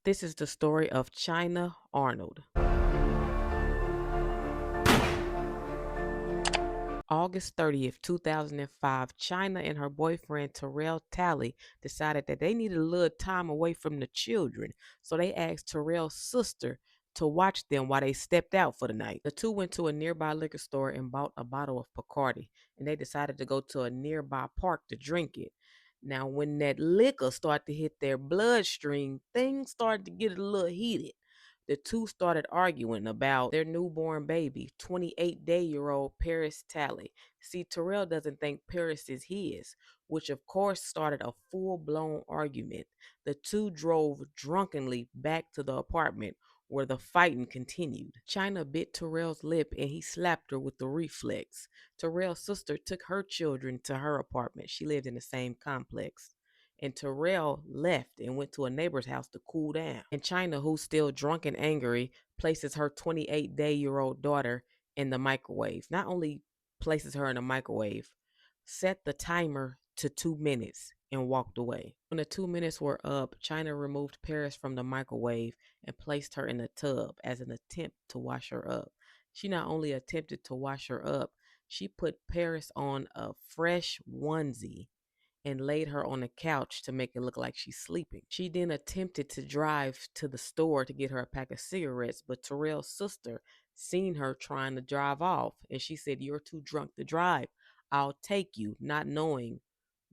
This is the story of China Arnold. August 30th, 2005, China and her boyfriend Terrell Talley decided that they needed a little time away from the children. So they asked Terrell's sister to watch them while they stepped out for the night. The two went to a nearby liquor store and bought a bottle of Bacardi, and they decided to go to a nearby park to drink it. Now, when that liquor started to hit their bloodstream, things started to get a little heated. The two started arguing about their newborn baby, 28-day-old Paris Talley. See, Terrell doesn't think Paris is his, which of course started a full-blown argument. The two drove drunkenly back to the apartment where the fighting continued. China bit Terrell's lip and he slapped her with the reflex. Terrell's sister took her children to her apartment. She lived in the same complex. And Terrell left and went to a neighbor's house to cool down. And China, who's still drunk and angry, places her 28-day-old daughter in the microwave. Not only places her in the microwave, set the timer to 2 minutes and walked away. When the 2 minutes were up, China removed Paris from the microwave and placed her in a tub as an attempt to wash her up. She not only attempted to wash her up, she put Paris on a fresh onesie and laid her on the couch to make it look like she's sleeping. She then attempted to drive to the store to get her a pack of cigarettes, but Terrell's sister seen her trying to drive off, and she said, "You're too drunk to drive. I'll take you," not knowing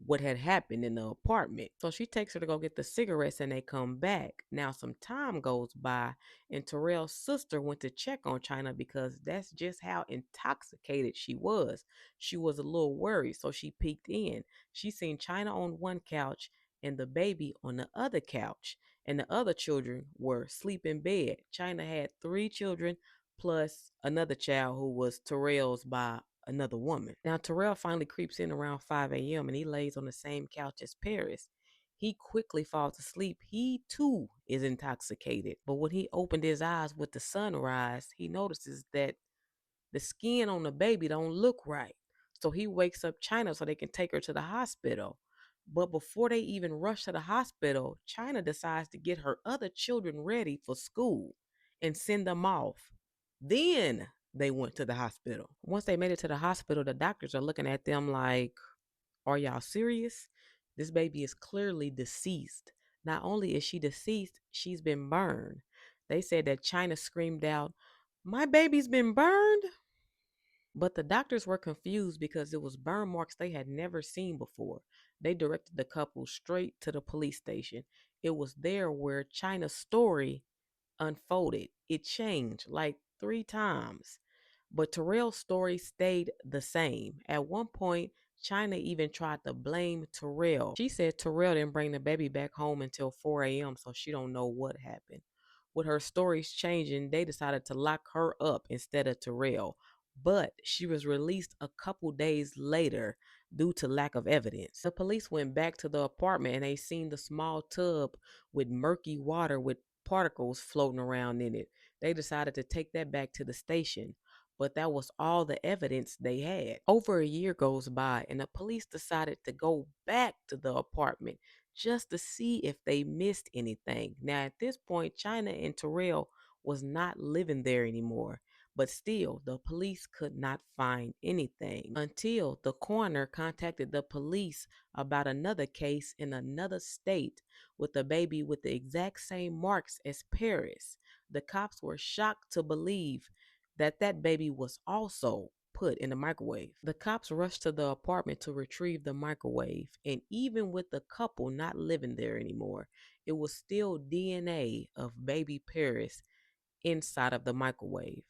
what had happened in the apartment. So she takes her to go get the cigarettes and they come back. Now some time goes by and Terrell's sister went to check on China because that's just how intoxicated she was. She was a little worried, so she peeked in. She seen China on one couch and the baby on the other couch, and the other children were asleep in bed. China had three children plus another child who was Terrell's by another woman. Now, Terrell finally creeps in around 5 a.m. and he lays on the same couch as Paris. He quickly falls asleep. He too is intoxicated. But when he opened his eyes with the sunrise, he notices that the skin on the baby don't look right. So he wakes up China so they can take her to the hospital. But before they even rush to the hospital, China decides to get her other children ready for school and send them off. Then they went to the hospital. Once they made it to the hospital, the doctors are looking at them like, "Are y'all serious? This baby is clearly deceased. Not only is she deceased, she's been burned." They said that China screamed out, "My baby's been burned?" But the doctors were confused because it was burn marks they had never seen before. They directed the couple straight to the police station. It was there where China's story unfolded. It changed like three times. But Terrell's story stayed the same. At one point, China even tried to blame Terrell. She said Terrell didn't bring the baby back home until 4 a.m., so she don't know what happened. With her stories changing, they decided to lock her up instead of Terrell. But she was released a couple days later due to lack of evidence. The police went back to the apartment and they seen the small tub with murky water with particles floating around in it. They decided to take that back to the station, but that was all the evidence they had. Over a year goes by, and the police decided to go back to the apartment just to see if they missed anything. Now, at this point, China and Terrell was not living there anymore. But still, the police could not find anything until the coroner contacted the police about another case in another state with a baby with the exact same marks as Paris. The cops were shocked to believe that that baby was also put in the microwave. The cops rushed to the apartment to retrieve the microwave, and even with the couple not living there anymore, it was still DNA of baby Paris inside of the microwave.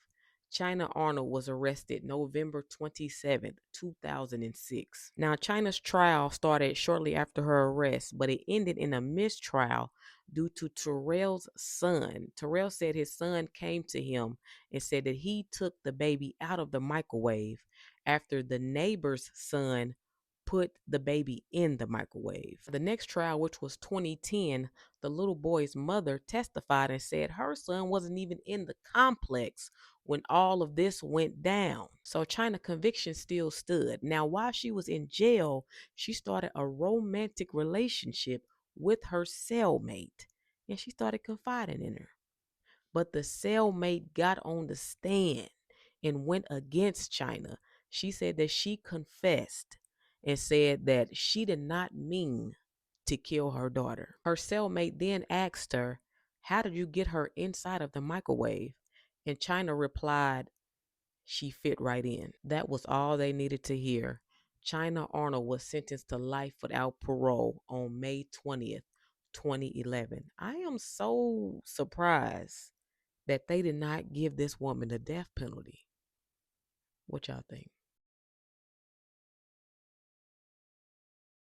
China Arnold was arrested November 27th, 2006. Now, China's trial started shortly after her arrest, but it ended in a mistrial due to Terrell's son. Terrell said his son came to him and said that he took the baby out of the microwave after the neighbor's son put the baby in the microwave. The next trial, which was 2010, the little boy's mother testified and said her son wasn't even in the complex when all of this went down. So China conviction still stood. Now, while she was in jail, she started a romantic relationship with her cellmate. and she started confiding in her. But the cellmate got on the stand and went against China. She said that she confessed and said that she did not mean to kill her daughter. Her cellmate then asked her, "How did you get her inside of the microwave?" And China replied, "She fit right in." That was all they needed to hear. China Arnold was sentenced to life without parole on May 20th, 2011. I am so surprised that they did not give this woman the death penalty. What y'all think?